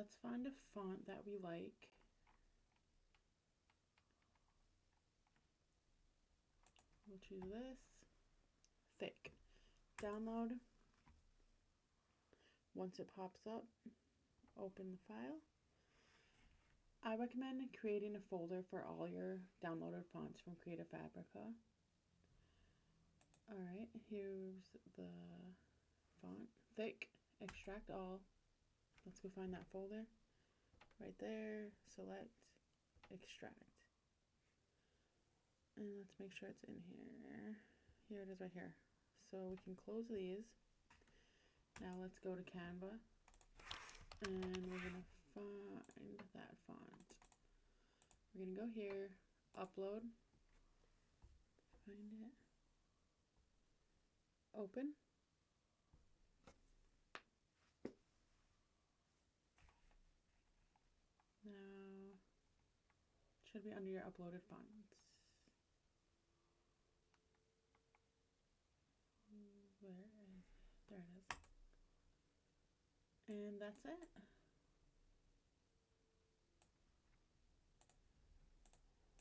let's find a font that we like. We'll choose this. Thick. Download. Once it pops up, open the file. I recommend creating a folder for all your downloaded fonts from Creative Fabrica. Alright, here's the font. Thick. Extract all. Let's go find that folder. Right there. Select. Extract. And let's make sure it's in here. Here it is right here. So we can close these. Now let's go to Canva. And we're going to find that font. We're going to go here. Upload. Find it. Open. Now, it should be under your uploaded fonts. Where is it? There it is. And that's it.